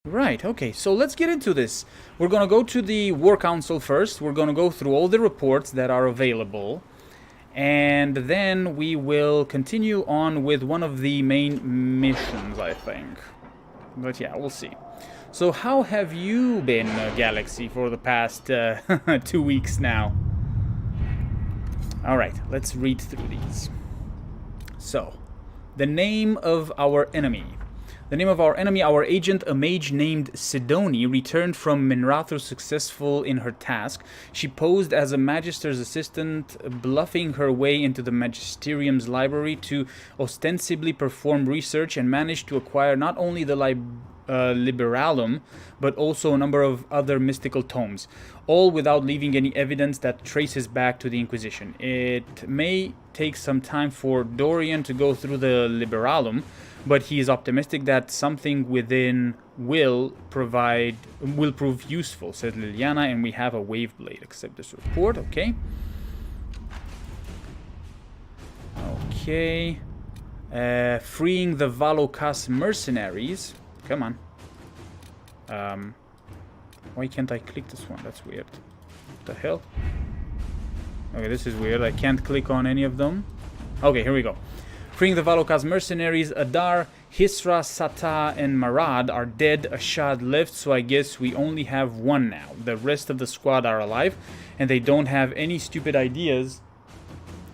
Right, okay, so let's get into this. We're gonna go to the War Council first. We're gonna go through all the reports that are available. And then we will continue on with one of the main missions, I think. But yeah, we'll see. So how have you been, Galaxy, for the past 2 weeks now? Alright, let's read through these. So, the name of our enemy. The name of our enemy, our agent, a mage named Sidoni, returned from Minrathu successful in her task. She posed as a magister's assistant, bluffing her way into the magisterium's library to ostensibly perform research, and managed to acquire not only the Liberalum, but also a number of other mystical tomes, all without leaving any evidence that traces back to the Inquisition. It may take some time for Dorian to go through the Liberalum, but he is optimistic that something within will prove useful, says Liliana, and we have a wave blade. Accept this report, okay. Okay. Freeing the Valokas mercenaries. Come on. Why can't I click this one? That's weird. What the hell? Okay, this is weird. I can't click on any of them. Okay, here we go. Freeing the Valokas mercenaries, Adar, Hisra, Sata, and Marad are dead. Ashad left, so I guess we only have one now. The rest of the squad are alive, and they don't have any stupid ideas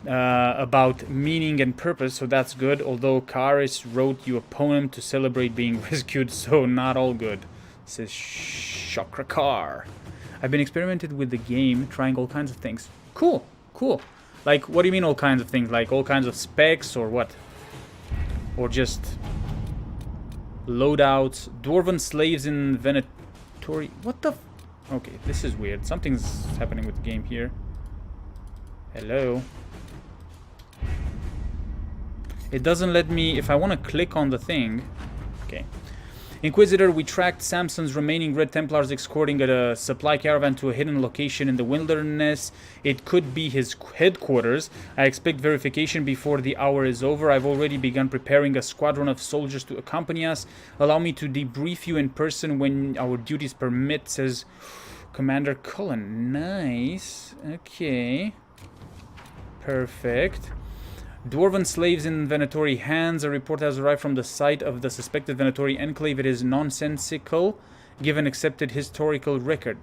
about meaning and purpose, so that's good. Although Karis wrote you a poem to celebrate being rescued, so not all good, says Shakrakar. I've been experimenting with the game, trying all kinds of things. Cool, cool. Like, what do you mean all kinds of things? Like all kinds of specs or what? Or just loadouts? Dwarven slaves in Venatori. What the? Okay, this is weird. Something's happening with the game here. Hello? It doesn't let me, if I want to click on the thing. Okay. Inquisitor, we tracked Samson's remaining Red Templars escorting a supply caravan to a hidden location in the wilderness. It could be his headquarters. I expect verification before the hour is over. I've already begun preparing a squadron of soldiers to accompany us. Allow me to debrief you in person when our duties permit, says Commander Cullen. Nice. Okay. Perfect. Dwarven slaves in Venatori hands. A report has arrived from the site of the suspected Venatori enclave. It is nonsensical, given accepted historical record.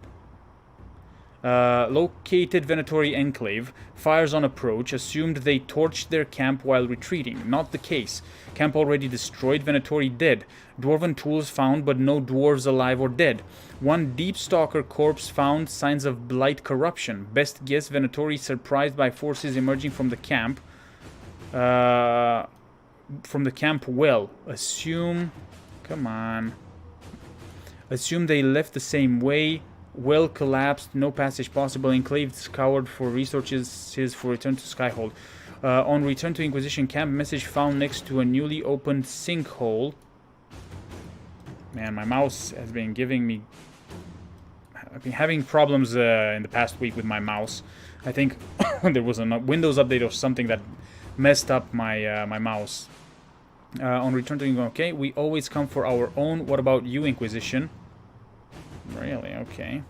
Located Venatori enclave. Fires on approach. Assumed they torched their camp while retreating. Not the case. Camp already destroyed. Venatori dead. Dwarven tools found, but no dwarves alive or dead. One deep stalker corpse found. Signs of blight corruption. Best guess, Venatori surprised by forces emerging from the camp. Well. Assume... Come on. Assume they left the same way. Well collapsed. No passage possible. Enclave scoured for resources for return to Skyhold. On return to Inquisition camp, message found next to a newly opened sinkhole. Man, my mouse has been giving me... I've been having problems in the past week with my mouse. I think there was a Windows update or something that messed up my my mouse. On return to Inquisition, okay, we always come for our own. What about you, Inquisition? Really? Okay.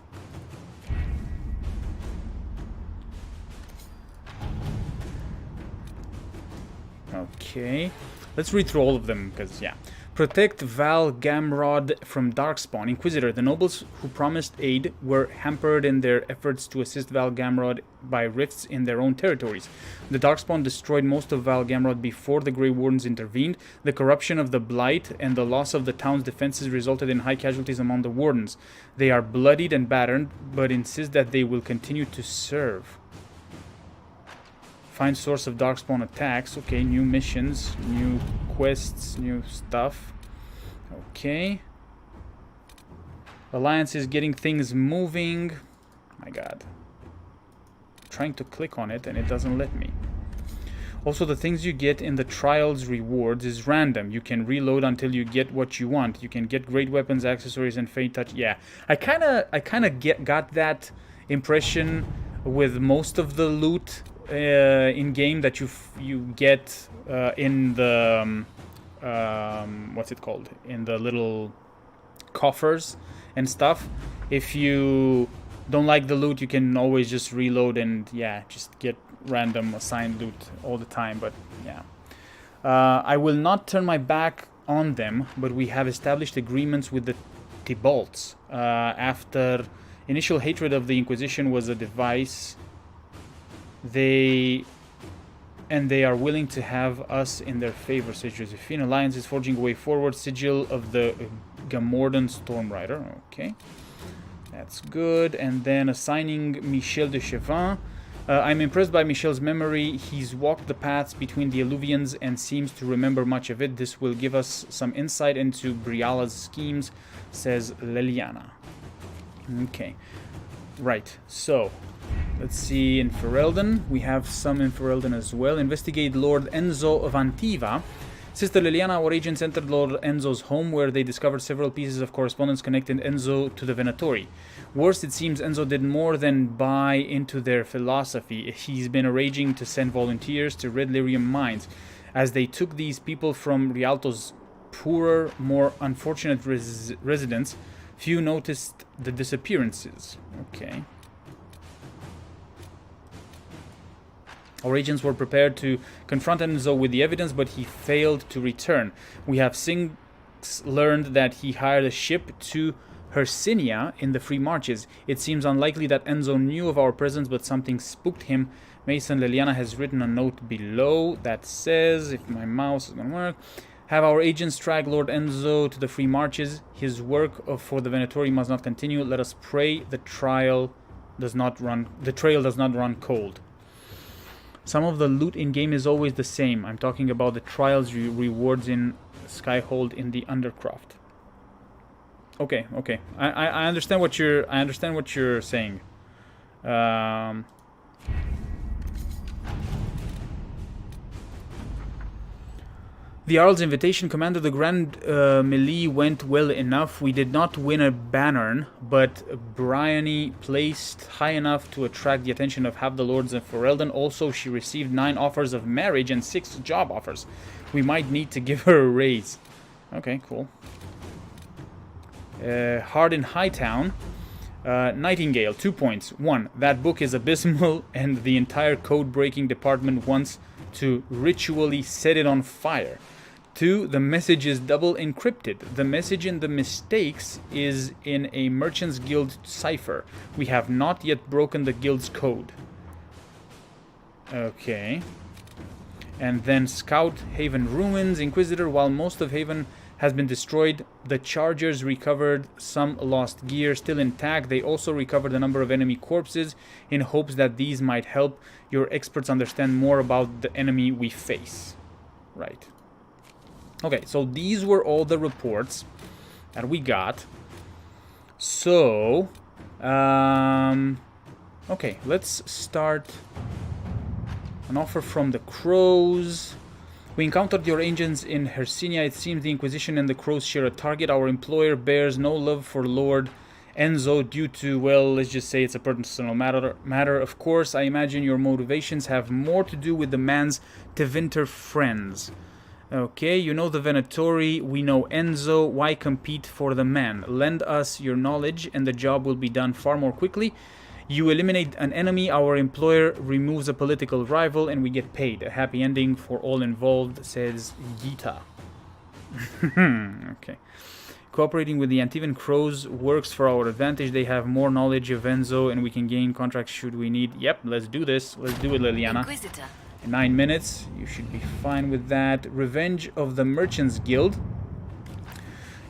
Okay. Let's read through all of them, because, yeah. Protect Val Gamrod from darkspawn. Inquisitor, the nobles who promised aid were hampered in their efforts to assist Val Gamrod by rifts in their own territories. The darkspawn destroyed most of Val Gamrod before the Grey Wardens intervened. The corruption of the Blight and the loss of the town's defenses resulted in high casualties among the Wardens. They are bloodied and battered, but insist that they will continue to serve. Find source of darkspawn attacks. Okay, new missions, new quests, new stuff. Okay. Alliance is getting things moving. My god. I'm trying to click on it and it doesn't let me. Also, the things you get in the trials rewards is random. You can reload until you get what you want. You can get great weapons, accessories, and faint touch. Yeah, I kind of got that impression with most of the loot in game that you get in the what's it called, in the little coffers and stuff. If you don't like the loot, you can always just reload and, yeah, just get random assigned loot all the time, but, yeah. I will not turn my back on them, but we have established agreements with the Thibaults. After initial hatred of the Inquisition was a device, they are willing to have us in their favor. Says Josephine. Alliance is forging a way forward. Sigil of the Gamordan Stormrider. Okay, that's good. And then assigning Michel de Chevin. I'm impressed by Michel's memory. He's walked the paths between the Alluvians and seems to remember much of it. This will give us some insight into Briala's schemes, says Leliana. Okay, right, so let's see. In Ferelden, we have some in Ferelden as well. Investigate Lord Enzo of Antiva. Sister Liliana, our agents entered Lord Enzo's home, where they discovered several pieces of correspondence connecting Enzo to the Venatori. Worse, it seems Enzo did more than buy into their philosophy. He's been arranging to send volunteers to Red Lyrium mines. As they took these people from Rialto's poorer, more unfortunate residents, few noticed the disappearances. Okay. Our agents were prepared to confront Enzo with the evidence, but he failed to return. We have since learned that he hired a ship to Hercynia in the Free Marches. It seems unlikely that Enzo knew of our presence, but something spooked him. Mason Liliana has written a note below that says, if my mouse is going to work, have our agents track Lord Enzo to the Free Marches. His work for the Venatori must not continue. Let us pray the trail does not run cold. Some of the loot in-game is always the same. I'm talking about the trials rewards in Skyhold in the Undercroft. Okay. I understand what you're saying. The Arl's invitation, Commander. The Grand Melee went well enough. We did not win a banner, but Bryony placed high enough to attract the attention of half the lords of Ferelden. Also, she received 9 offers of marriage and 6 job offers. We might need to give her a raise. Okay, cool. Hard in Hightown. Nightingale, 2 points. 1. That book is abysmal, and the entire code-breaking department wants to ritually set it on fire. 2. The message is double encrypted. The message in the mistakes is in a Merchant's Guild cipher. We have not yet broken the guild's code. Okay. And then Scout Haven Ruins. Inquisitor, while most of Haven has been destroyed, the Chargers recovered some lost gear still intact. They also recovered a number of enemy corpses in hopes that these might help your experts understand more about the enemy we face. Right. Okay, so these were all the reports that we got. So, okay, let's start. An offer from the Crows. We encountered your agents in Hercynia. It seems the Inquisition and the Crows share a target. Our employer bears no love for Lord Enzo due to, well, let's just say it's a personal matter. Of course, I imagine your motivations have more to do with the man's Tevinter friends. Okay, you know the Venatori, we know Enzo. Why compete for the man? Lend us your knowledge and the job will be done far more quickly. You eliminate an enemy, our employer removes a political rival, and we get paid. A happy ending for all involved, says Gita. Okay. Cooperating with the Antivan Crows works for our advantage. They have more knowledge of Enzo, and we can gain contracts should we need. Yep, let's do this. Let's do it, Liliana. Inquisitor. In 9 minutes, you should be fine with that. Revenge of the Merchants Guild.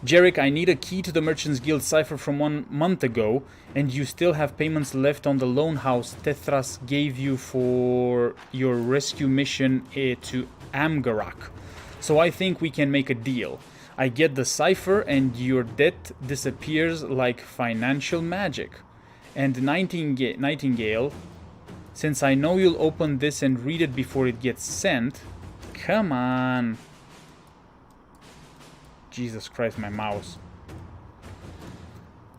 Jarek, I need a key to the Merchants Guild cipher from 1 month ago, and you still have payments left on the loan house Tethras gave you for your rescue mission to Amgarak. So I think we can make a deal. I get the cipher and your debt disappears like financial magic. And Nightingale, since I know you'll open this and read it before it gets sent, come on. Jesus Christ, my mouse.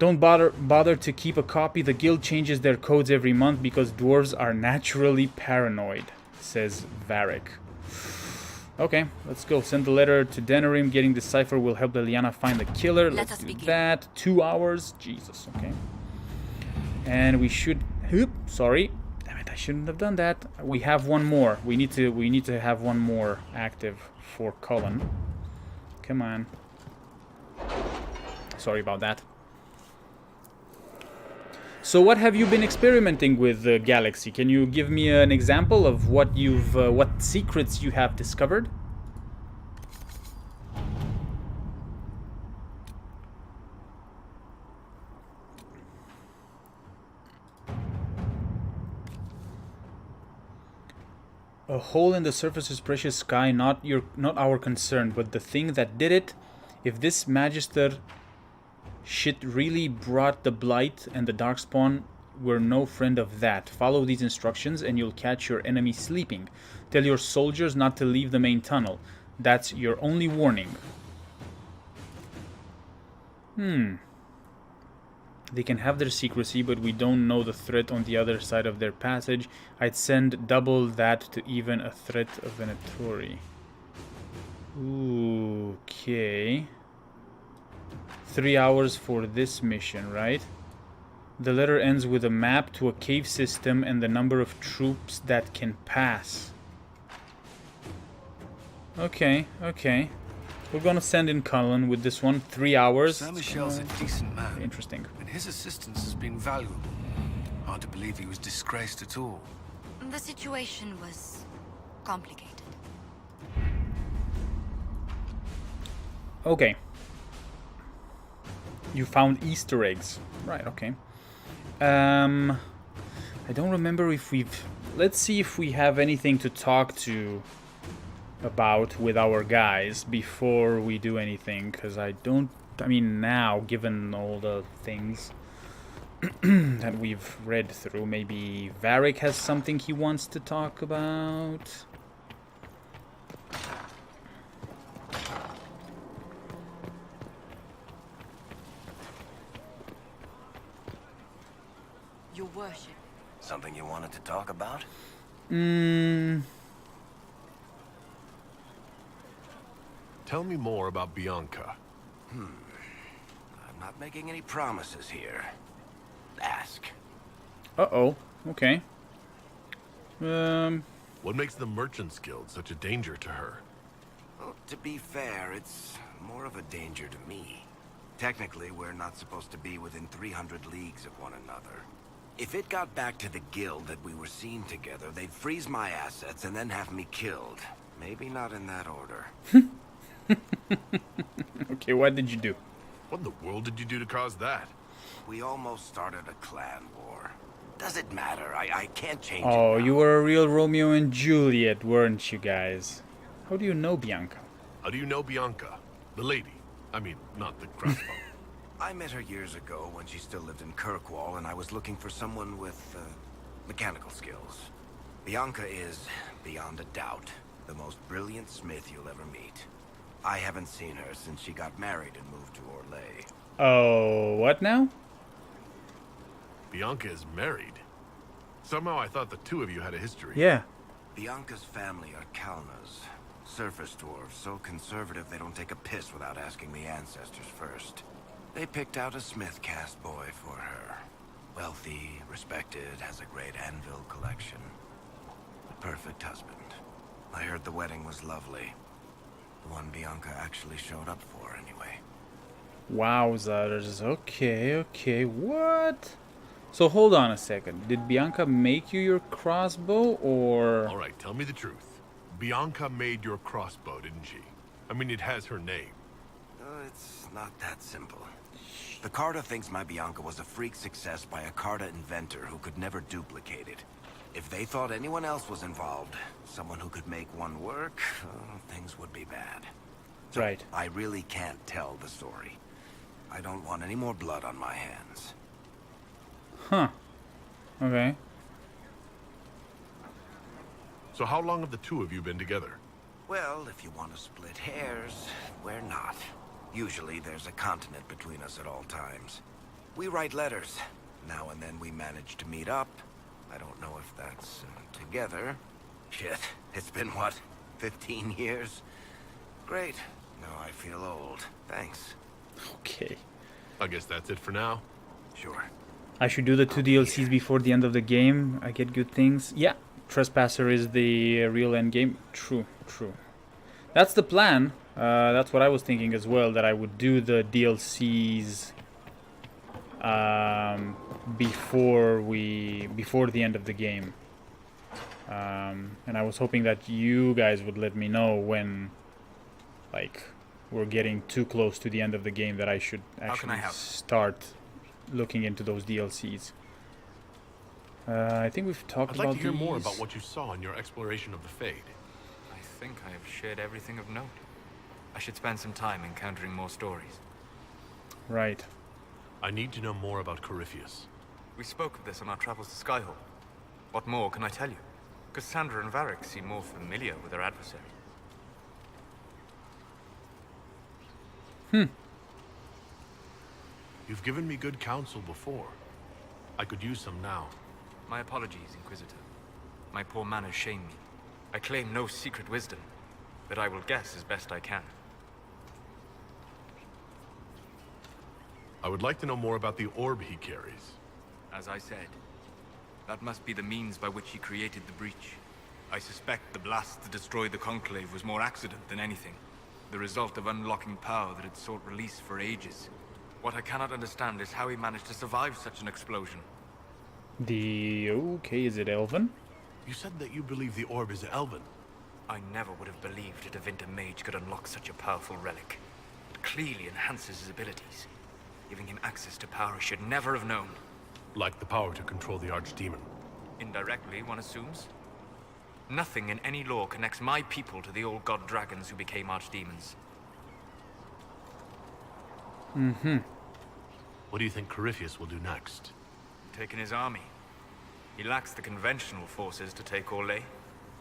Don't bother to keep a copy. The guild changes their codes every month because dwarves are naturally paranoid, says Varric. Okay, let's go. Send the letter to Denerim. Getting the cipher will help Liliana find the killer. Let's do that. 2 hours. Jesus, okay. And we should... Oop, sorry. Damn it, I shouldn't have done that. We have one more. We need to have one more active for Cullen. Come on. Sorry about that. So what have you been experimenting with, Galaxy? Can you give me an example of what what secrets you have discovered? A hole in the surface's precious sky, not our concern, but the thing that did it. If this Magister shit really brought the blight and the darkspawn, we're no friend of that. Follow these instructions and you'll catch your enemy sleeping. Tell your soldiers not to leave the main tunnel. That's your only warning. They can have their secrecy, but we don't know the threat on the other side of their passage. I'd send double that to even a threat of Venatori. Okay. 3 hours for this mission, right? The letter ends with a map to a cave system and the number of troops that can pass. Okay, okay. We're gonna send in Cullen with this one. 3 hours. Saint-Michel's a decent man. Interesting. And his assistance has been valuable. Hard to believe he was disgraced at all. The situation was complicated. Okay. You found Easter eggs. Right, okay. I don't remember if we've... Let's see if we have anything to talk to about with our guys before we do anything, because I don't... I mean, now, given all the things that we've read through, maybe Varric has something he wants to talk about. Your worship. Something you wanted to talk about? Tell me more about Bianca. I'm not making any promises here. Ask. Uh-oh. Okay. What makes the Merchants Guild such a danger to her? Well, to be fair, it's more of a danger to me. Technically, we're not supposed to be within 300 leagues of one another. If it got back to the guild that we were seen together, they'd freeze my assets and then have me killed. Maybe not in that order. Okay, what did you do? What in the world did you do to cause that? We almost started a clan war. Does it matter? I can't change it Oh, now. you were a real Romeo and Juliet, weren't you guys? How do you know Bianca? How do you know Bianca? The lady. I mean, not the crossbow. I met her years ago when she still lived in Kirkwall, and I was looking for someone with mechanical skills. Bianca is, beyond a doubt, the most brilliant smith you'll ever meet. I haven't seen her since she got married and moved to Orlais. Oh, what now? Bianca is married. Somehow I thought the two of you had a history. Yeah. Bianca's family are Kalnas, surface dwarves, so conservative they don't take a piss without asking the ancestors first. They picked out a smith caste boy for her. Wealthy, respected, has a great anvil collection. The perfect husband. I heard the wedding was lovely. The one Bianca actually showed up for, anyway. Wowzers. Okay, okay. What? So hold on a second. Did Bianca make you your crossbow, or... All right, tell me the truth. Bianca made your crossbow, didn't she? I mean, it has her name. It's not that simple. The Carta thinks my Bianca was a freak success by a Carta inventor who could never duplicate it. If they thought anyone else was involved, someone who could make one work, things would be bad. So Right. I really can't tell the story. I don't want any more blood on my hands. Huh. Okay. So how long have the two of you been together? Well, if you want to split hairs, we're not. Usually there's a continent between us at all times. We write letters. Now and then we manage to meet up. I don't know if that's together. Shit, it's been what? 15 years? Great. Now I feel old. Thanks. Okay. I guess that's it for now. Sure. I should do the 2 DLCs before the end of the game. I get good things. Yeah, Trespasser is the real end game. True, true. That's the plan. That's what I was thinking as well, that I would do the DLCs before the end of the game. And I was hoping that you guys would let me know when, like, we're getting too close to the end of the game, that I should actually start looking into those DLCs. I think we've talked I'd about like to hear these. more about what you saw in your exploration of the Fade. I think I have shared everything of note. I should spend some time encountering more stories. Right. I need to know more about Corypheus. We spoke of this on our travels to Skyhawk. What more can I tell you? Cassandra and Varric seem more familiar with their adversary. You've given me good counsel before. I could use some now. My apologies, Inquisitor. My poor manners shame me. I claim no secret wisdom, but I will guess as best I can. I would like to know more about the orb he carries. As I said, that must be the means by which he created the breach. I suspect the blast that destroyed the Conclave was more accident than anything. The result of unlocking power that had sought release for ages. What I cannot understand is how he managed to survive such an explosion. Okay, is it Elven? You said that you believe the orb is elven. I never would have believed a Divinta mage could unlock such a powerful relic. It clearly enhances his abilities, giving him access to power he should never have known. Like the power to control the Archdemon. Indirectly, one assumes. Nothing in any law connects my people to the old god dragons who became archdemons. What do you think Corypheus will do next? Taken his army. He lacks the conventional forces to take Orlais.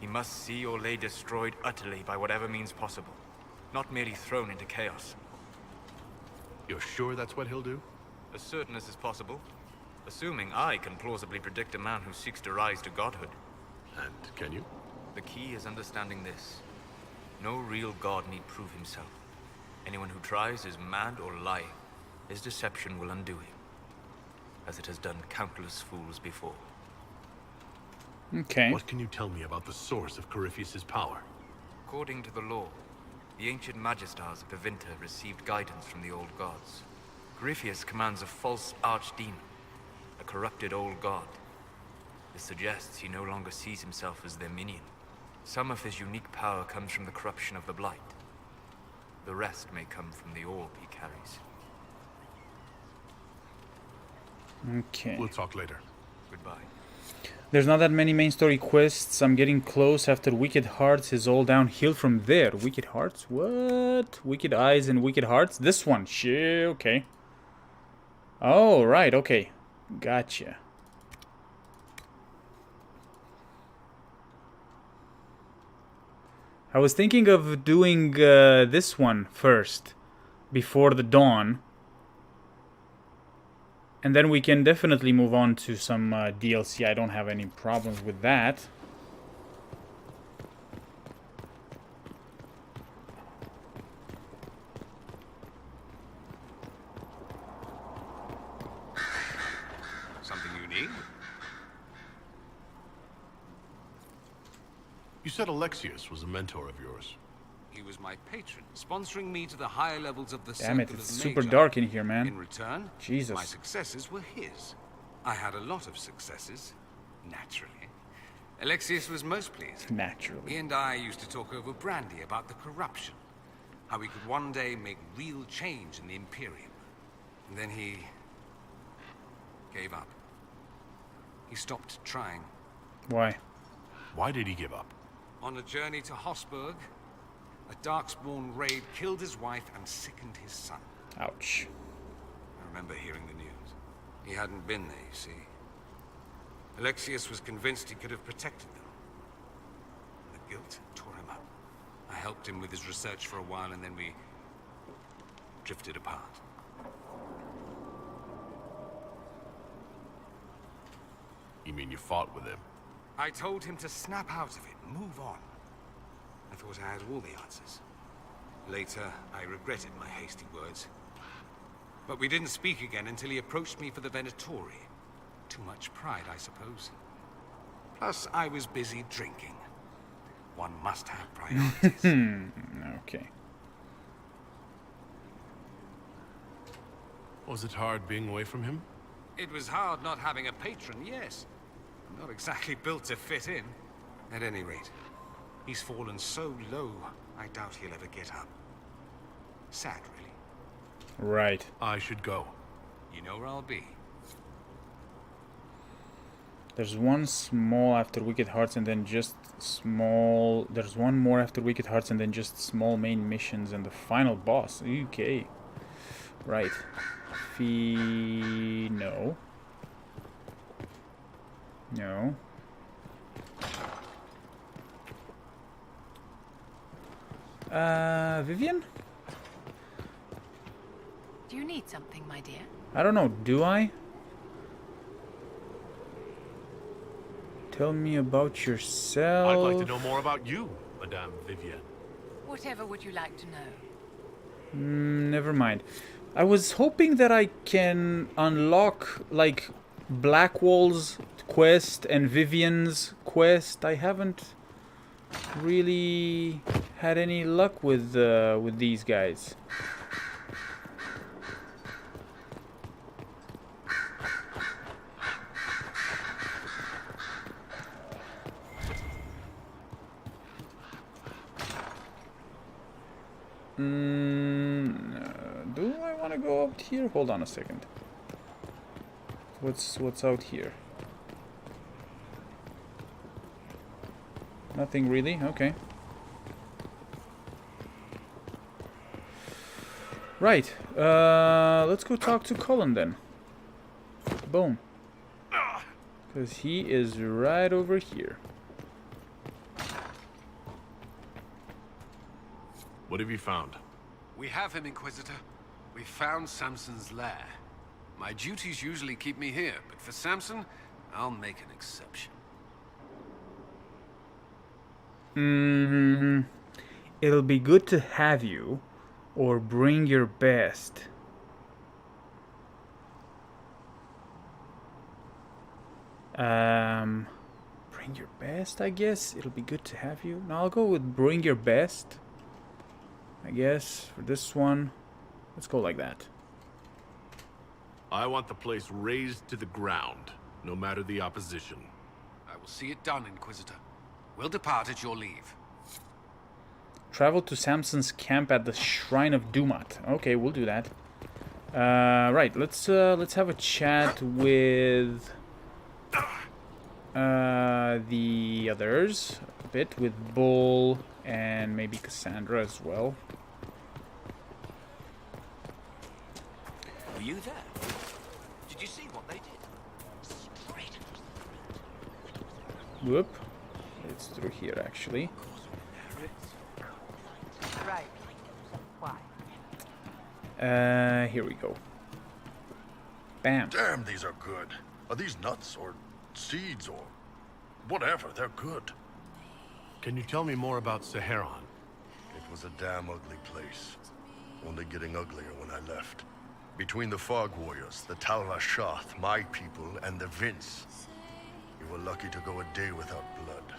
He must see Orlais destroyed utterly by whatever means possible, not merely thrown into chaos. You're sure that's what he'll do? As certain as is possible, assuming I can plausibly predict a man who seeks to rise to godhood. And can you? The key is understanding this. No real god need prove himself. Anyone who tries is mad or lying. His deception will undo him, as it has done countless fools before. Okay. What can you tell me about the source of Corypheus's power? According to the law, the ancient Magistars of Divinta received guidance from the old gods. Corypheus commands a false archdemon, a corrupted old god. This suggests he no longer sees himself as their minion. Some of his unique power comes from the corruption of the Blight. The rest may come from the orb he carries. Okay. We'll talk later. Goodbye. There's not that many main story quests. I'm getting close. After Wicked Hearts is all downhill from there. Wicked Hearts? What? Wicked Eyes and Wicked Hearts? This one. Shit, okay. Oh, right, okay. Gotcha. I was thinking of doing this one first, before the dawn. And then we can definitely move on to some DLC. I don't have any problems with that. Something you need? You said Alexius was a mentor of yours. He was my patron, sponsoring me to the higher levels of the Damn it, Circle it's of super Magi. dark in here, man. In return, Jesus. my successes were his. I had a lot of successes, naturally. Alexius was most pleased. Naturally. He and I used to talk over brandy about the corruption, how we could one day make real change in the Imperium. And then he gave up. He stopped trying. Why? Why did he give up? On a journey to Hossberg, a darkspawn raid killed his wife and sickened his son. Ouch. I remember hearing the news. He hadn't been there, you see. Alexius was convinced he could have protected them. The guilt tore him up. I helped him with his research for a while, and then we drifted apart. You mean you fought with him? I told him to snap out of it, move on. I thought I had all the answers. Later, I regretted my hasty words. But we didn't speak again until he approached me for the Venatori. Too much pride, I suppose. Plus, I was busy drinking. One must have priorities. Okay. Was it hard being away from him? It was hard not having a patron, yes. I'm not exactly built to fit in. At any rate, he's fallen so low, I doubt he'll ever get up. Sad, really. Right. I should go. You know where I'll be. There's one small after Wicked Hearts and then just small... There's one more after Wicked Hearts and then just small main missions and the final boss. Okay. Right. No. No. Vivian? Do you need something, my dear? I don't know, do I? Tell me about yourself. I'd like to know more about you, Madame Vivienne. Whatever would you like to know? Never mind. I was hoping that I can unlock, like, Blackwall's quest and Vivian's quest. I haven't really had any luck with these guys. Do I want to go out here? Hold on a second. What's out here? Nothing really? Okay. Right. Let's go talk to Colin then. Boom. Because he is right over here. What have you found? We have him, Inquisitor. We found Samson's lair. My duties usually keep me here, but for Samson, I'll make an exception. It'll be good to have you, or bring your best. Bring your best, I guess. It'll be good to have you. No, I'll go with bring your best. I guess for this one, let's go like that. I want the place razed to the ground, no matter the opposition. I will see it done, Inquisitor. We'll depart at your leave. Travel to Samson's camp at the Shrine of Dumat. Okay, we'll do that. Right, let's have a chat with the others a bit, with Bull and maybe Cassandra as well. Were you there? Did you see what they did? Straight. Whoop. It's through here, actually. Right. Why? Here we go. Bam. Damn, these are good. Are these nuts or seeds or whatever? They're good. Can you tell me more about Saharon? It was a damn ugly place. Only getting uglier when I left. Between the Fog Warriors, the Tal-Rashath, my people, and the Vince. You were lucky to go a day without blood.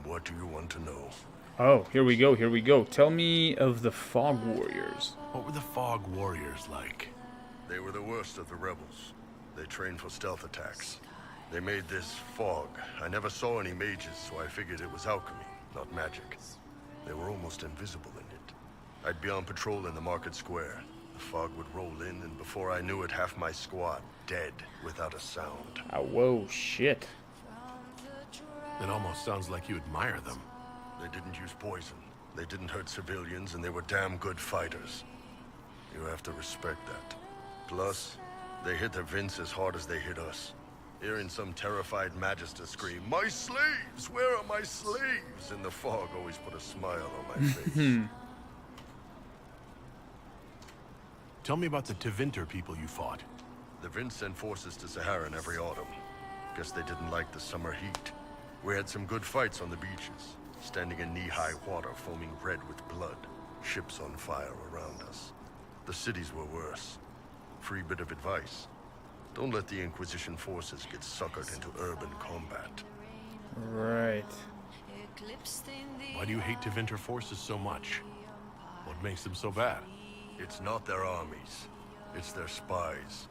What do you want to know? Oh, here we go, here we go. Tell me of the Fog Warriors. What were the Fog Warriors like? They were the worst of the rebels. They trained for stealth attacks. They made this fog. I never saw any mages, so I figured it was alchemy, not magic. They were almost invisible in it. I'd be on patrol in the market square. The fog would roll in, and before I knew it, half my squad dead without a sound. Oh, whoa, shit. It almost sounds like you admire them. They didn't use poison. They didn't hurt civilians, and they were damn good fighters. You have to respect that. Plus, they hit the Vince as hard as they hit us. Hearing some terrified Magister scream, "My slaves! Where are my slaves?" in the fog always put a smile on my face. Tell me about the Tevinter people you fought. The Vince sent forces to Saharan every autumn. Guess they didn't like the summer heat. We had some good fights on the beaches. standing in knee-high water foaming red with blood, ships on fire around us. The cities were worse. Free bit of advice. Don't let the Inquisition forces get suckered into urban combat. Right. Why do you hate Tevinter forces so much? What makes them so bad? It's not their armies. It's their spies.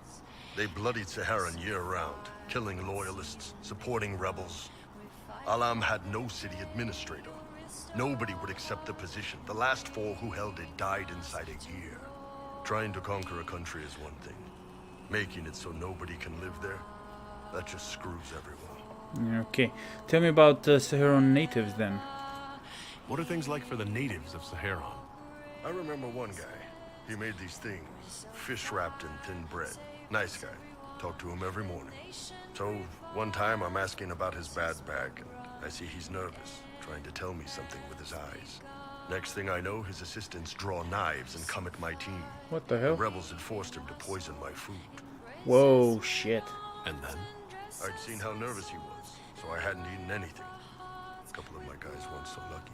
They bloodied Saharan year-round, killing loyalists, supporting rebels. Alam had no city administrator. Nobody would accept the position. The last 4 who held it died inside a year. Trying to conquer a country is one thing. Making it so nobody can live there, that just screws everyone. Okay. Tell me about the Saharan natives then. What are things like for the natives of Saharan? I remember one guy. He made these things, fish wrapped in thin bread. Nice guy. Talk to him every morning. So, one time I'm asking about his bad back, and I see he's nervous, trying to tell me something with his eyes. Next thing I know, his assistants draw knives and come at my team. What the The hell? rebels had forced him to poison my food. Whoa, shit. And then? I'd seen how nervous he was, so I hadn't eaten anything. A couple of my guys weren't so lucky.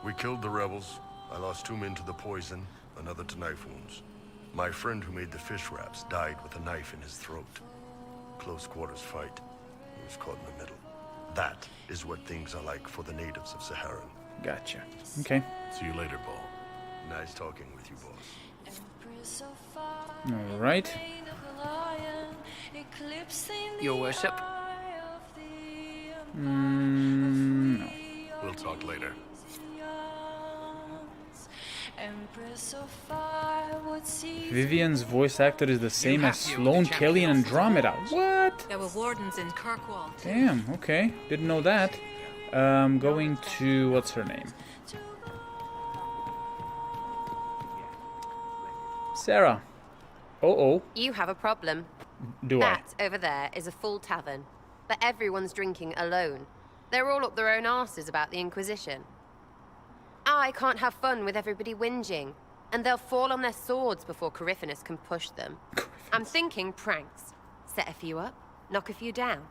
We killed the rebels. I lost 2 men to the poison, another to knife wounds. My friend who made the fish wraps died with a knife in his throat. Close quarters fight. He was caught in the middle. That is what things are like for the natives of Saharan. Gotcha. Okay. See you later, Bull. Nice talking with you, boss. Alright. Your worship. No. We'll talk later. Vivian's voice actor is the same as Sloane Kelly in Andromeda. What? There were wardens in Kirkwall. Damn, okay. Didn't know that. Going to... what's her name? Sarah. Oh. You have a problem. Do I? That over there is a full tavern, but everyone's drinking alone. They're all up their own arses about the Inquisition. I can't have fun with everybody whinging, and they'll fall on their swords before Corypheus can push them. I'm thinking pranks. Set a few up, knock a few down.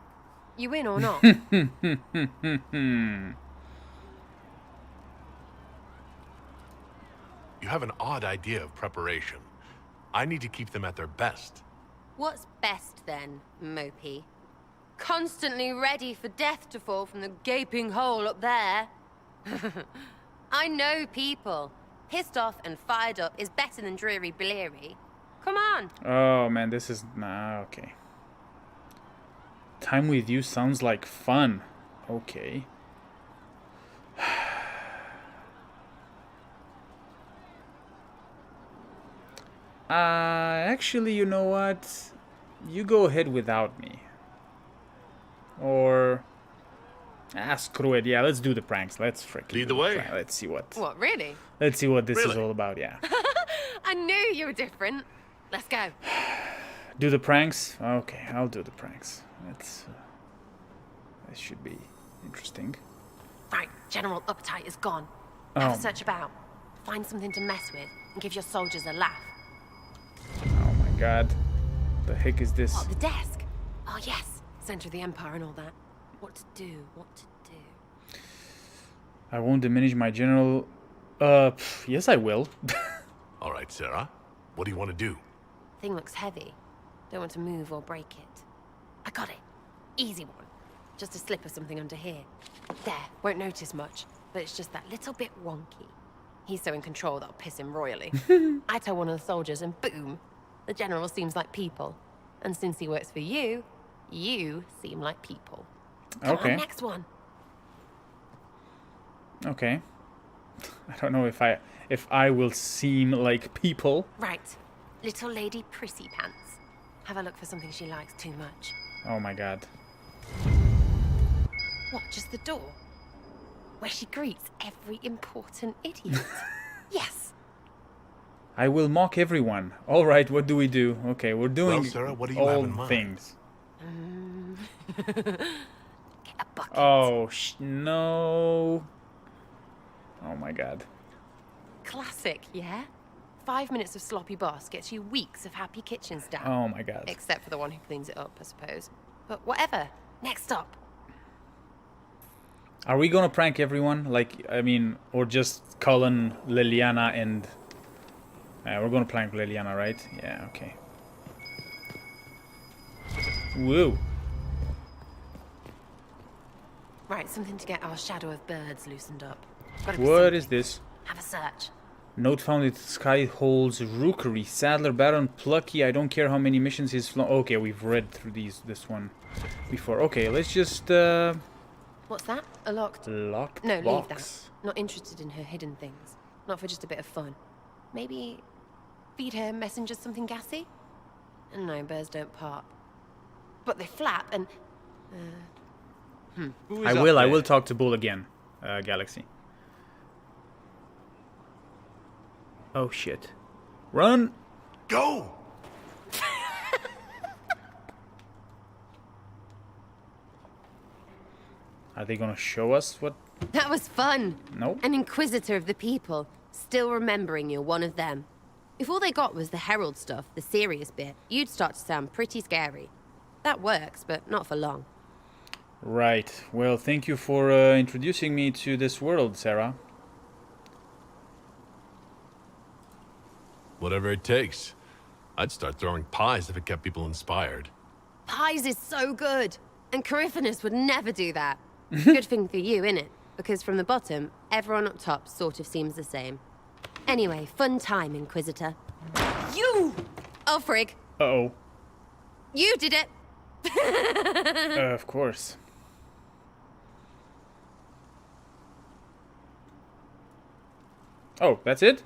You win or not? You have an odd idea of preparation. I need to keep them at their best. What's best then, Mopey? Constantly ready for death to fall from the gaping hole up there. I know people. Pissed off and fired up is better than dreary bleary. Come on. Oh man, this is... nah, okay. Time with you sounds like fun. Okay. Actually, you know what? You go ahead without me. Or... screw it. Yeah, let's do the pranks. Let's freaking Lead the way. Let's see what... What, really? Let's see what this is Really? all about, yeah. I knew you were different. Let's go. Do the pranks? Okay, I'll do the pranks. That's... that should be interesting. Right, general appetite is gone. Oh. Have a search about. Find something to mess with and give your soldiers a laugh. Oh my god. The heck is this? Oh, the desk. Oh, yes. Center of the Empire and all that. What to do, what to do. I won't diminish my general... yes I will. All right, Sarah. What do you want to do? Thing looks heavy. Don't want to move or break it. I got it. Easy one. Just a slip of something under here. There, won't notice much, but it's just that little bit wonky. He's so in control that'll piss him royally. I tell one of the soldiers and boom, the general seems like people. And since he works for you, you seem like people. Come Okay. on, next one. Okay. I don't know if I will seem like people. Right. Little lady prissy pants. Have a look for something she likes too much. Oh my god. What, just the door? Where she greets every important idiot. Yes. I will mock everyone. All right, what do we do? Okay, we're doing Well, Sarah, what do you have all in mind? things. Get a bucket. Oh, no. Oh my god. Classic, yeah? 5 minutes of sloppy boss gets you weeks of happy kitchen staff. Oh my god. Except for the one who cleans it up, I suppose. But whatever. Next up. Are we gonna prank everyone? Like, I mean, or just Cullen, Liliana, and... we're gonna prank Liliana, right? Yeah, okay. Whoa. Right, something to get our shadow of birds loosened up. Gotta be What something. is this? Have a search. Note found in the sky holds Rookery, Saddler, Baron, Plucky. I don't care how many missions he's flown. Okay, we've read through this one before. Okay, let's just What's that? A locked... locked No, box. leave that. Not interested in her hidden things. Not for just a bit of fun. Maybe feed her messengers something gassy? No, birds don't pop. But they flap and... I will talk to Bull again, Galaxy. Oh shit. Run! Go! Are they gonna show us what? That was fun! Nope. An Inquisitor of the people, still remembering you're one of them. If all they got was the Herald stuff, the serious bit, you'd start to sound pretty scary. That works, but not for long. Right. Well, thank you for introducing me to this world, Sarah. Whatever it takes. I'd start throwing pies if it kept people inspired. Pies is so good! And Corypheus would never do that. Good thing for you, innit? Because from the bottom, everyone up top sort of seems the same. Anyway, fun time, Inquisitor. You! Oh, frig. Uh-oh. You did it! Of course. Oh, that's it?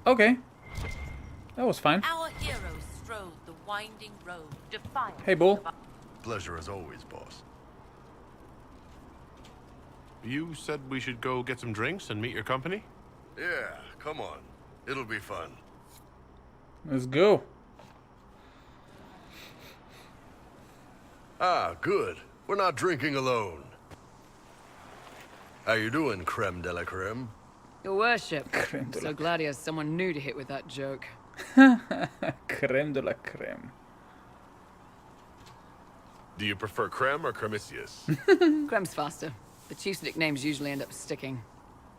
Okay. That was fine. Our heroes strode the winding road, defiant. Hey, Bull. Pleasure as always, boss. You said we should go get some drinks and meet your company? Yeah, come on. It'll be fun. Let's go. Ah, good. We're not drinking alone. How you doing, creme de la creme? Your worship. Creme I'm de so la glad he has someone new to hit with that joke. Creme de la creme. Do you prefer creme or cremisius? Crem's faster. The chief's nicknames usually end up sticking.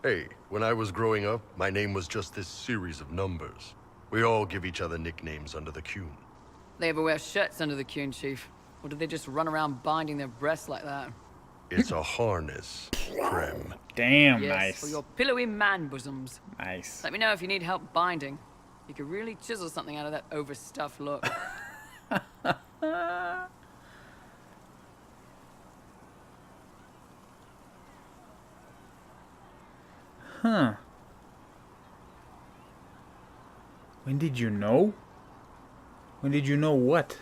Hey, when I was growing up, my name was just this series of numbers. We all give each other nicknames under the Qun. They ever wear shirts under the Qun, Chief? Or do they just run around binding their breasts like that? It's a harness, creme. Damn, Yes, nice. for your pillowy man bosoms. Nice. Let me know if you need help binding. You could really chisel something out of that overstuffed look. Huh. When did you know? When did you know what?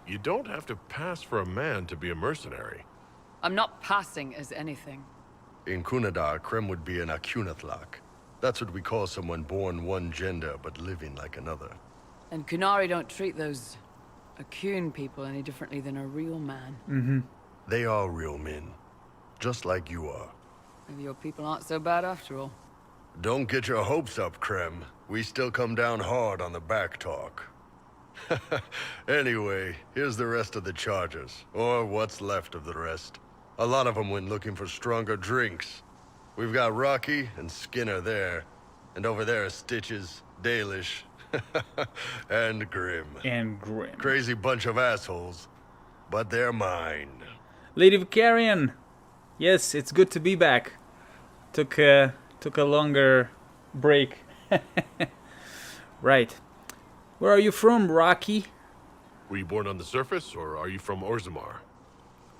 You don't have to pass for a man to be a mercenary. I'm not passing as anything. In Kunadar, creme would be an Akunathlak. That's what we call someone born one gender but living like another. And Kunari don't treat those Akun people any differently than a real man. Mm-hmm. They are real men, just like you are. Maybe your people aren't so bad after all. Don't get your hopes up, Creme. We still come down hard on the back talk. Anyway, here's the rest of the chargers, or what's left of the rest. A lot of them went looking for stronger drinks. We've got Rocky and Skinner there, and over there are Stitches, Dalish, and Grim. And Grim. Crazy bunch of assholes, but they're mine. Lady Vicarian! Yes, it's good to be back. Took a longer break. Right. Where are you from, Rocky? Were you born on the surface, or are you from Orzammar?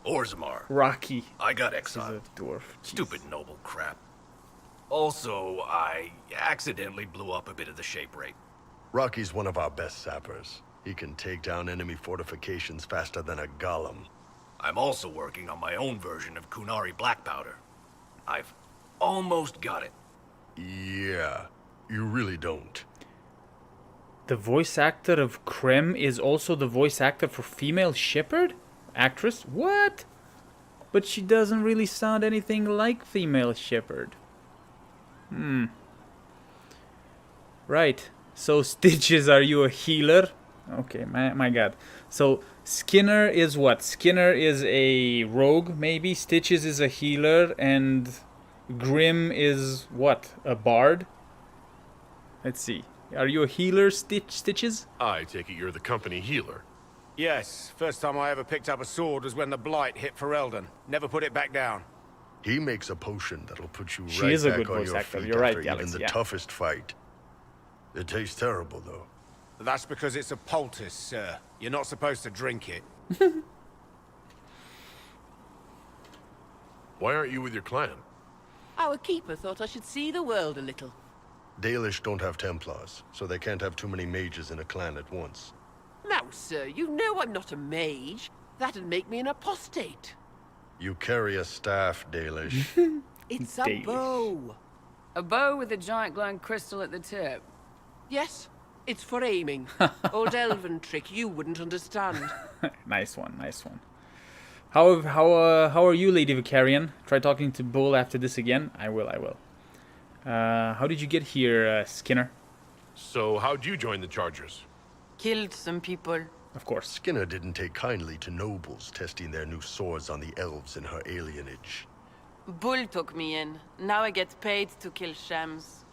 Orzammar. Rocky. I got He's exiled. a dwarf. Stupid noble crap. Also, I accidentally blew up a bit of the shape rate. Rocky's one of our best sappers. He can take down enemy fortifications faster than a golem. I'm also working on my own version of Kunari black powder. I've almost got it. Yeah, you really don't. The voice actor of Krem is also the voice actor for female Shepherd? Actress? What? But she doesn't really sound anything like female Shepherd. Right. So, Stitches, are you a healer? Okay, my god. So Skinner is what? Skinner is a rogue, maybe. Stitches is a healer, and Grim is what? A bard? Let's see. Are you a healer, Stitches? I take it you're the company healer. Yes, first time I ever picked up a sword was when the Blight hit Ferelden. Never put it back down. He makes a potion that'll put you She right is a back good on voice your actor. feet You're right, after Galaxy, even the yeah. toughest fight. It tastes terrible, though. That's because it's a poultice, sir. You're not supposed to drink it. Why aren't you with your clan? Our keeper thought I should see the world a little. Dalish don't have templars, so they can't have too many mages in a clan at once. Now, sir, you know I'm not a mage. That'd make me an apostate. You carry a staff, Dalish. It's a bow. A bow with a giant glowing crystal at the tip. Yes, it's for aiming. Old elven trick you wouldn't understand. Nice one, nice one. How are you, Lady Vicarian? Try talking to Bull after this again. I will. How did you get here, Skinner? So how'd you join the Chargers? Killed some people. Of course. Skinner didn't take kindly to nobles testing their new swords on the elves in her alienage. Bull took me in. Now I get paid to kill shams.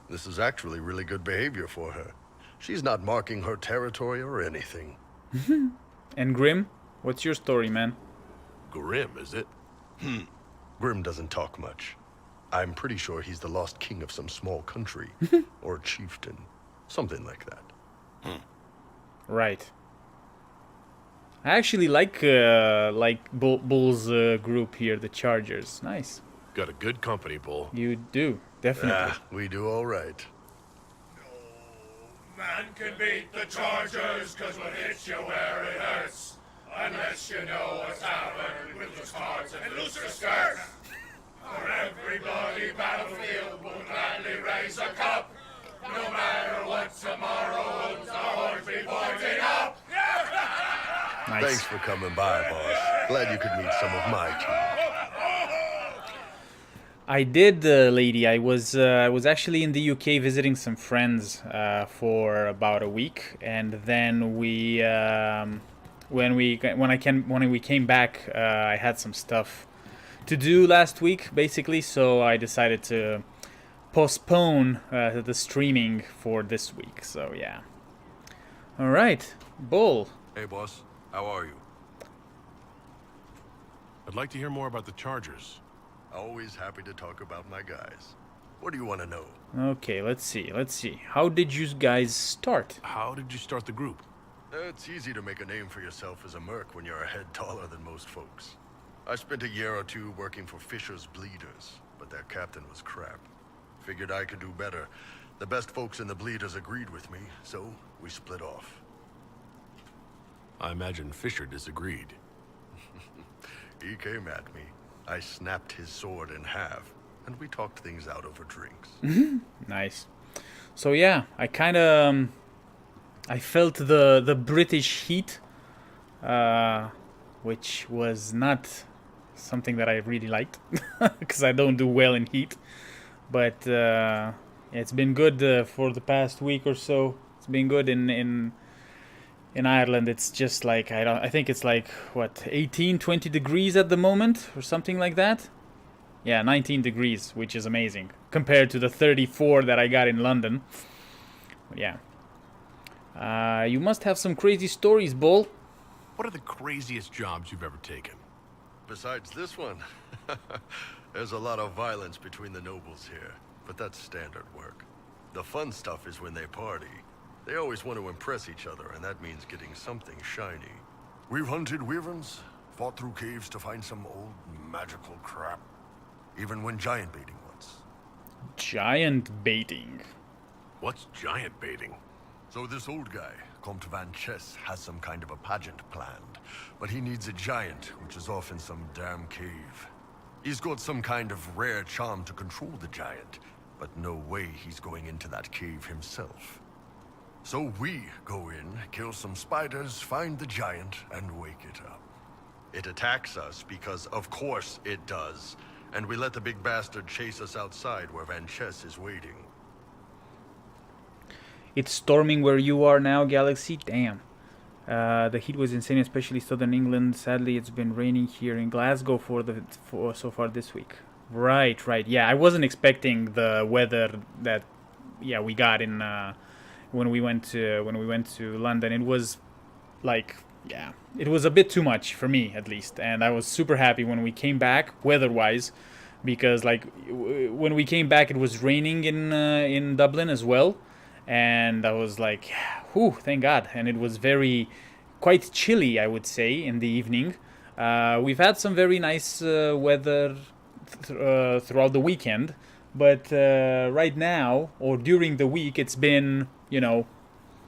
This is actually really good behavior for her. She's not marking her territory or anything. And Grim? What's your story, man? Grim, is it? Grim doesn't talk much. I'm pretty sure he's the lost king of some small country. Or chieftain. Something like that. Right. I actually like Bull's group here, the Chargers. Nice. Got a good company, Bull. You do, definitely. We do all right. Man can beat the Chargers, cause what hits you where it hurts. Unless you know what's happened with loose cards and looser skirts. For every bloody battlefield will gladly raise a cup. No matter what tomorrow holds, our horns be pointing up. Nice. Thanks for coming by, boss. Glad you could meet some of my team. I did, lady. I was actually in the UK visiting some friends for about a week, and then when we came back, I had some stuff to do last week, basically. So I decided to postpone the streaming for this week. So yeah. All right, Bull. Hey, boss. How are you? I'd like to hear more about the Chargers. Always happy to talk about my guys. What do you want to know? Okay, let's see. How did you guys start? How did you start the group? It's easy to make a name for yourself as a merc when you're a head taller than most folks. I spent a year or two working for Fisher's Bleeders, but their captain was crap. Figured I could do better. The best folks in the Bleeders agreed with me, so we split off. I imagine Fisher disagreed. He came at me. I snapped his sword in half, and we talked things out over drinks. Nice. So yeah, I kind of I felt the British heat, which was not something that I really liked, because I don't do well in heat. But it's been good for the past week or so. It's been good in Ireland. It's just like I think it's like what 18, 20 degrees at the moment or something like that. Yeah, 19 degrees, which is amazing compared to the 34 that I got in London. But yeah. You must have some crazy stories, Bull. What are the craziest jobs you've ever taken? Besides this one, there's a lot of violence between the nobles here, but that's standard work. The fun stuff is when they party. They always want to impress each other, and that means getting something shiny. We've hunted wyverns, fought through caves to find some old magical crap. Even went giant baiting once. Giant baiting? What's giant baiting? So this old guy, Comte Van Chess, has some kind of a pageant planned, but he needs a giant, which is off in some damn cave. He's got some kind of rare charm to control the giant, but no way he's going into that cave himself. So we go in, kill some spiders, find the giant, and wake it up. It attacks us because, of course, it does. And we let the big bastard chase us outside where Van Chess is waiting. It's storming where you are now, Galaxy. Damn. The heat was insane, especially southern England. Sadly, it's been raining here in Glasgow for so far this week. Right. Yeah, I wasn't expecting the weather that we got in when we went to London. It was like it was a bit too much for me, at least, and I was super happy when we came back weather-wise, because like when we came back it was raining in Dublin as well, and I was like, whew, thank God. And it was quite chilly, I would say, in the evening. We've had some very nice weather throughout the weekend, but right now, or during the week, it's been,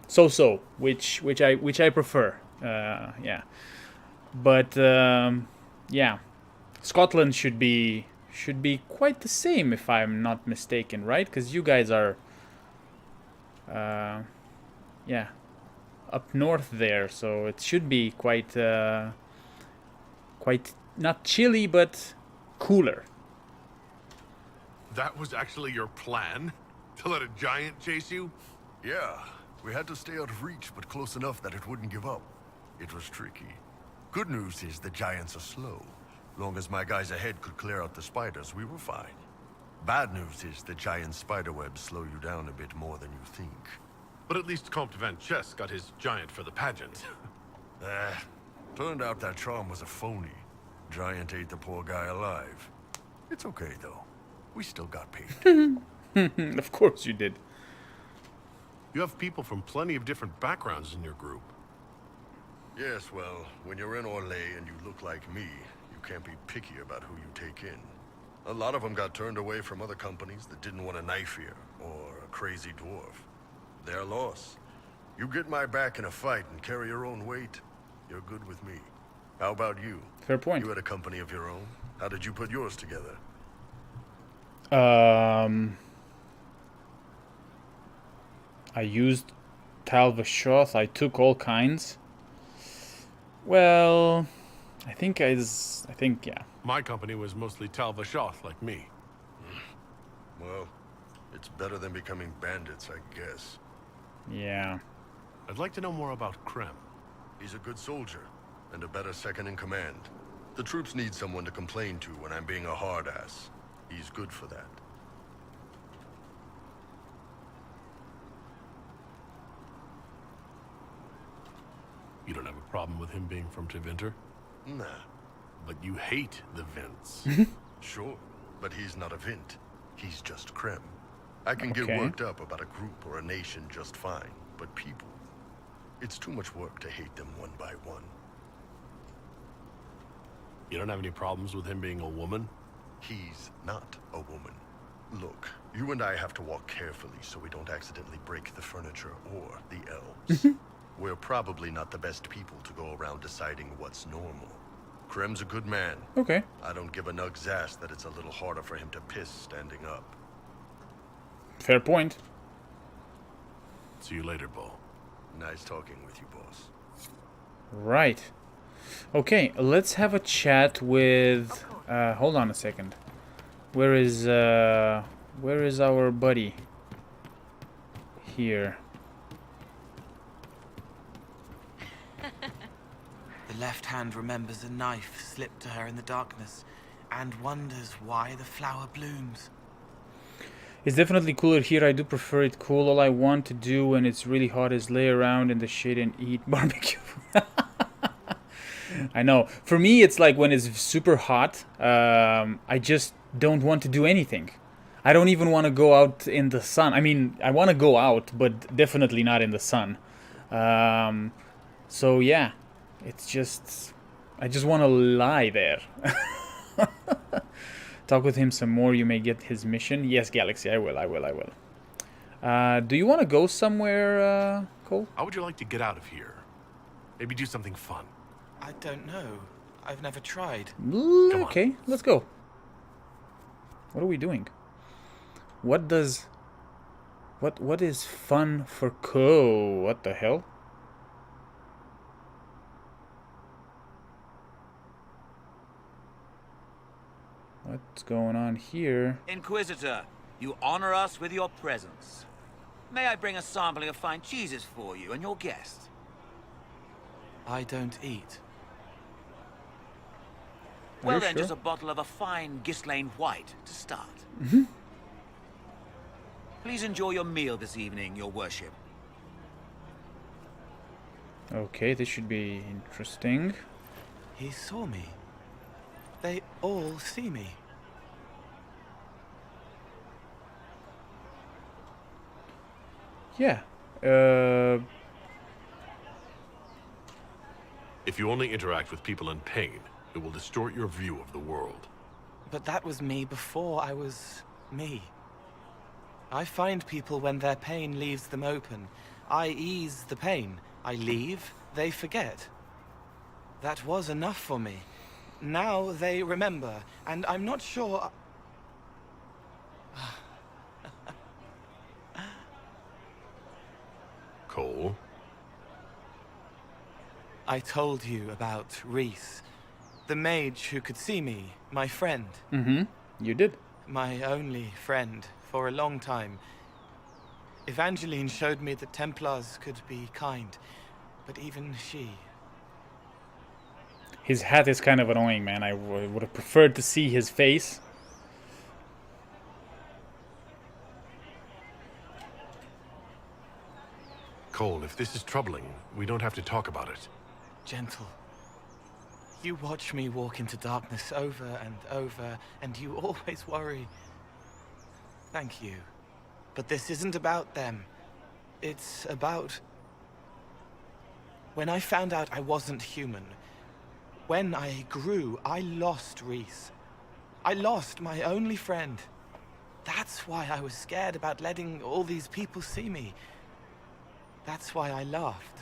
so-so, which I prefer. But Scotland should be quite the same, if I'm not mistaken, right? Because you guys are up north there, so it should be quite not chilly, but cooler. That was actually your plan? To let a giant chase you? Yeah, we had to stay out of reach, but close enough that it wouldn't give up. It was tricky. Good news is the giants are slow. Long as my guys ahead could clear out the spiders, we were fine. Bad news is the giant spiderwebs slow you down a bit more than you think. But at least Comte Van Chess got his giant for the pageant. Turned out that charm was a phony. Giant ate the poor guy alive. It's okay, though. We still got paid. Of course you did. You have people from plenty of different backgrounds in your group. Yes, well, when you're in Orlais and you look like me, you can't be picky about who you take in. A lot of them got turned away from other companies that didn't want a knife here, or a crazy dwarf. Their loss. You get my back in a fight and carry your own weight, you're good with me. How about you? Fair point. You had a company of your own. How did you put yours together? I used Talvashoth. I took all kinds. Well, I think yeah. My company was mostly Talvashoth, like me. Well, it's better than becoming bandits, I guess. Yeah. I'd like to know more about Krem. He's a good soldier, and a better second-in-command. The troops need someone to complain to when I'm being a hard-ass. He's good for that. You don't have a problem with him being from Tevinter? Nah. But you hate the Vints. Sure, but he's not a Vint. He's just Krem. I can get worked up about a group or a nation just fine, but people... It's too much work to hate them one by one. You don't have any problems with him being a woman? He's not a woman. Look, you and I have to walk carefully so we don't accidentally break the furniture or the elves. We're probably not the best people to go around deciding what's normal. Krem's a good man. Okay. I don't give a nug's ass that it's a little harder for him to piss standing up. Fair point. See you later, Bo. Nice talking with you, boss. Right. Okay, let's have a chat with... hold on a second. Where is our buddy? Here. The left hand remembers a knife slipped to her in the darkness and wonders why the flower blooms. It's definitely cooler here. I do prefer it cool. All I want to do when it's really hot is lay around in the shade and eat barbecue. I know. For me, it's like when it's super hot, I just don't want to do anything. I don't even want to go out in the sun. I mean, I want to go out, but definitely not in the sun. So yeah, it's just... I just want to lie there. Talk with him some more. You may get his mission. Yes, Galaxy, I will. Do you want to go somewhere, Cole? How would you like to get out of here? Maybe do something fun. I don't know. I've never tried. Okay, let's go. What are we doing? What is fun for Co? What the hell? What's going on here? Inquisitor, you honor us with your presence. May I bring a sampling of fine cheeses for you and your guest? I don't eat. Well then, just a bottle of a fine Gislane White to start. Please enjoy your meal this evening, your worship. Okay, this should be interesting. He saw me. They all see me. Yeah. If you only interact with people in pain, it will distort your view of the world. But that was me before I was me. I find people when their pain leaves them open. I ease the pain. I leave, they forget. That was enough for me. Now they remember, and I'm not sure... Cole? I told you about Reese, the mage who could see me, my friend. You did. My only friend for a long time. Evangeline showed me that Templars could be kind, but even she... His hat is kind of annoying, man. I would have preferred to see his face. Cole, if this is troubling, we don't have to talk about it. Gentle. You watch me walk into darkness over and over, and you always worry. Thank you. But this isn't about them. It's about... When I found out I wasn't human, when I grew, I lost Reese. I lost my only friend. That's why I was scared about letting all these people see me. That's why I laughed.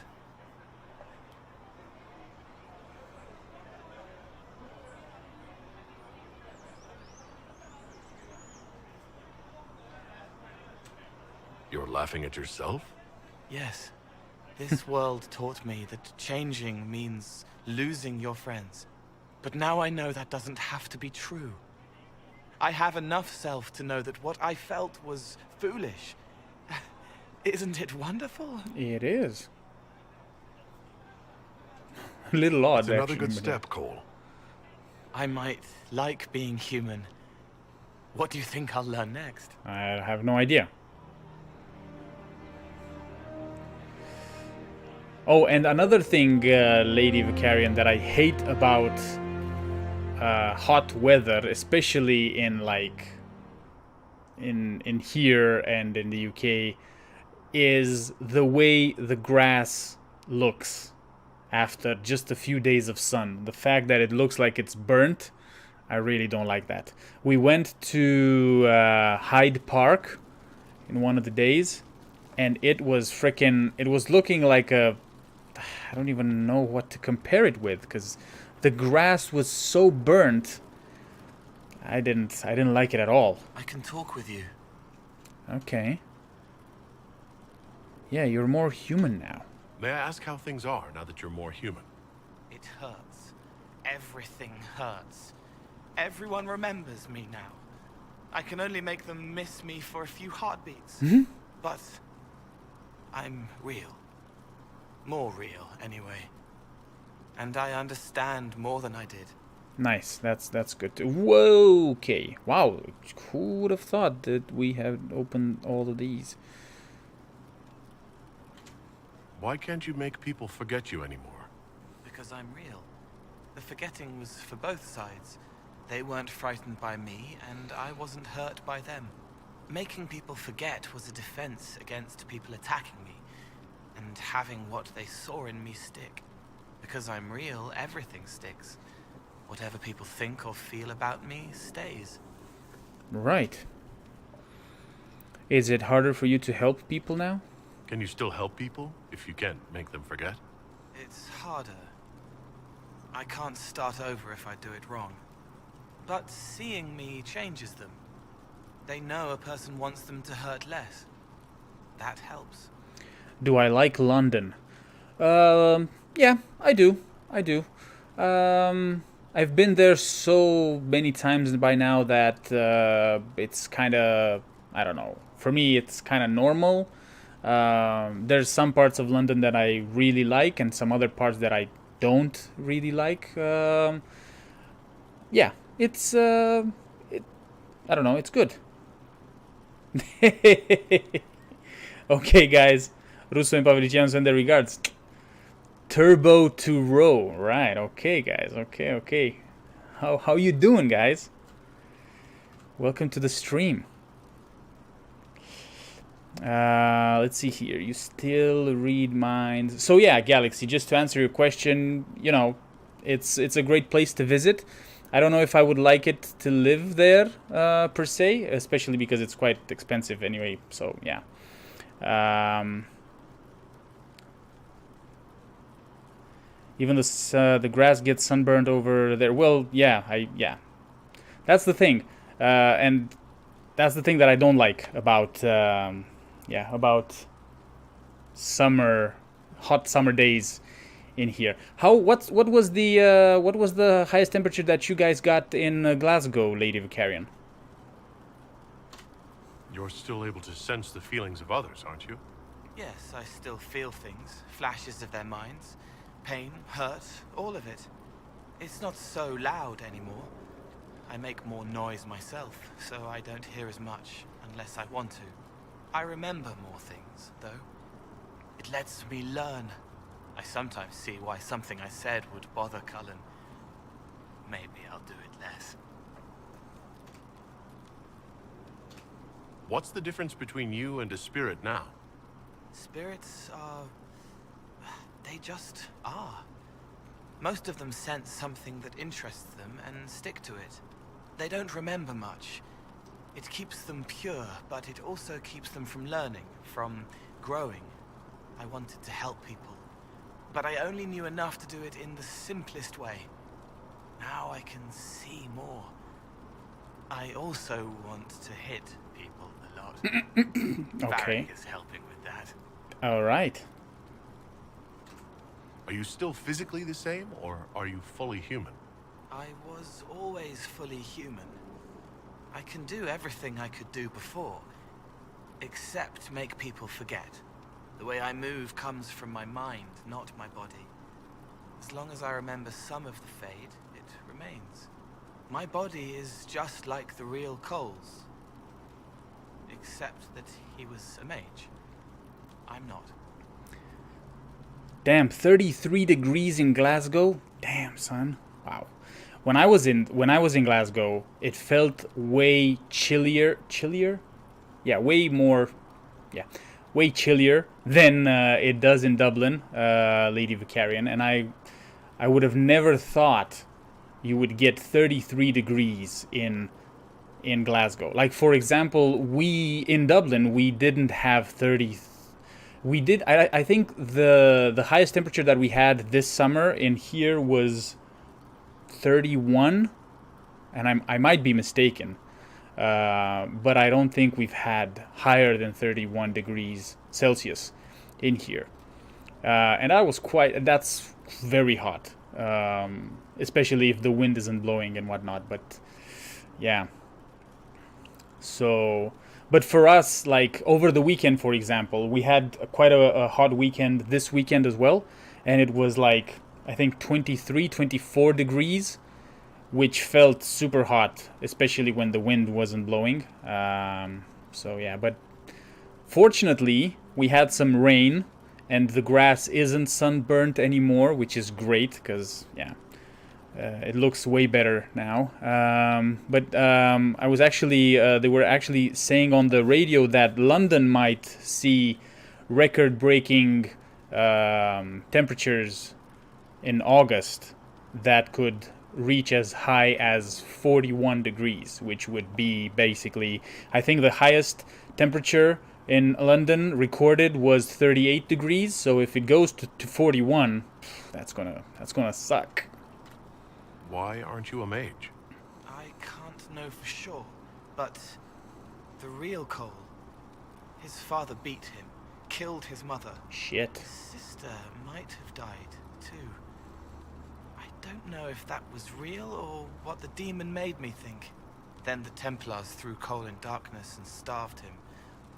You're laughing at yourself? Yes. This world taught me that changing means losing your friends. But now I know that doesn't have to be true. I have enough self to know that what I felt was foolish. Isn't it wonderful? It is. A little odd, It's another actually, good but step, Cole. I might like being human. What do you think I'll learn next? I have no idea. Oh, and another thing, Lady Vicarian, that I hate about hot weather, especially in like in here and in the UK, is the way the grass looks after just a few days of sun. The fact that it looks like it's burnt, I really don't like that. We went to Hyde Park in one of the days, and it was freaking... It was looking like a... I don't even know what to compare it with, because the grass was so burnt. I didn't like it at all. I can talk with you. Okay. Yeah, you're more human now. May I ask how things are now that you're more human? It hurts. Everything hurts. Everyone remembers me now. I can only make them miss me for a few heartbeats. But I'm real. More real, anyway. And I understand more than I did. Nice, that's good. Whoa, okay. Wow, who would have thought that we have opened all of these? Why can't you make people forget you anymore? Because I'm real. The forgetting was for both sides. They weren't frightened by me, and I wasn't hurt by them. Making people forget was a defense against people attacking me, and having what they saw in me stick. Because I'm real, everything sticks. Whatever people think or feel about me stays. Right. Is it harder for you to help people now? Can you still help people if you can't make them forget? It's harder. I can't start over if I do it wrong. But seeing me changes them. They know a person wants them to hurt less. That helps. Do I like London? Yeah, I do. I've been there so many times by now that it's kind of, I don't know. For me, it's kind of normal. There's some parts of London that I really like, and some other parts that I don't really like. Yeah, it's I don't know, it's good. Okay, guys, Russo and Pavliciano send their regards. Turbo to row, right? Okay, guys. Okay. How you doing, guys? Welcome to the stream. Let's see here. You still read minds. So yeah, Galaxy, just to answer your question, you know, it's a great place to visit. I don't know if I would like it to live there per se, especially because it's quite expensive anyway. So yeah. Even the grass gets sunburned over there. Well, yeah. That's the thing, and that's the thing that I don't like about about hot summer days in here. What was the highest temperature that you guys got in Glasgow, Lady Vicarian? You're still able to sense the feelings of others, aren't you? Yes, I still feel things, flashes of their minds. Pain, hurt, all of it. It's not so loud anymore. I make more noise myself, so I don't hear as much unless I want to. I remember more things, though. It lets me learn. I sometimes see why something I said would bother Cullen. Maybe I'll do it less. What's the difference between you and a spirit now? Spirits are... they just are. Most of them sense something that interests them and stick to it. They don't remember much. It keeps them pure, but it also keeps them from learning, from growing. I wanted to help people, but I only knew enough to do it in the simplest way. Now I can see more. I also want to hit people a lot. Okay. Varric is helping with that. All right. Are you still physically the same, or are you fully human? I was always fully human. I can do everything I could do before, except make people forget. The way I move comes from my mind, not my body. As long as I remember some of the Fade, it remains. My body is just like the real Cole's, except that he was a mage. I'm not. Damn, 33 degrees in Glasgow. Damn, son. Wow. When I was in Glasgow, it felt way chillier. Yeah, way chillier than it does in Dublin, Lady Vicarian. And I would have never thought you would get 33 degrees in Glasgow. Like, for example, in Dublin, we didn't have 30. We did. I think the highest temperature that we had this summer in here was 31, and I might be mistaken, but I don't think we've had higher than 31 degrees Celsius in here, and that's very hot, especially if the wind isn't blowing and whatnot. But yeah, so. But for us, like over the weekend, for example, we had quite a hot weekend this weekend as well. And it was like, I think 23, 24 degrees, which felt super hot, especially when the wind wasn't blowing. So yeah, but fortunately, we had some rain and the grass isn't sunburnt anymore, which is great because, yeah. It looks way better now. But I was actually, they were actually saying on the radio that London might see record-breaking temperatures in August that could reach as high as 41 degrees, which would be basically, I think the highest temperature in London recorded was 38 degrees. So if it goes to 41, that's gonna suck. Why aren't you a mage? I can't know for sure, but the real Cole, his father beat him, killed his mother. Shit. His sister might have died, too. I don't know if that was real or what the demon made me think. Then the Templars threw Cole in darkness and starved him,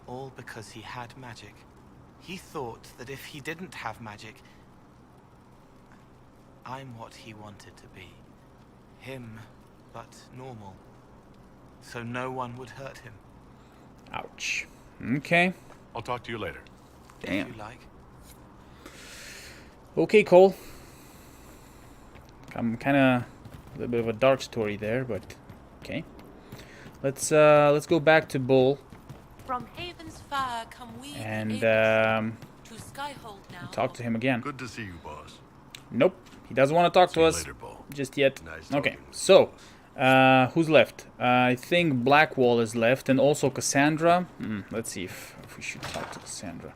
all because he had magic. He thought that if he didn't have magic, I'm what he wanted to be. Him, but normal. So no one would hurt him. Ouch. Okay. I'll talk to you later. Damn. If you like. Okay, Cole. I'm kind of a little bit of a dark story there, but okay. Let's go back to Bull From Haven's fire come we and to Skyhold now. talk to him again. Good to see you, boss. Nope, he doesn't want to talk to us later, Bull. just yet. Nice Okay, talking. so who's left? I think Blackwall is left, and also Cassandra. Let's see if we should talk to Cassandra.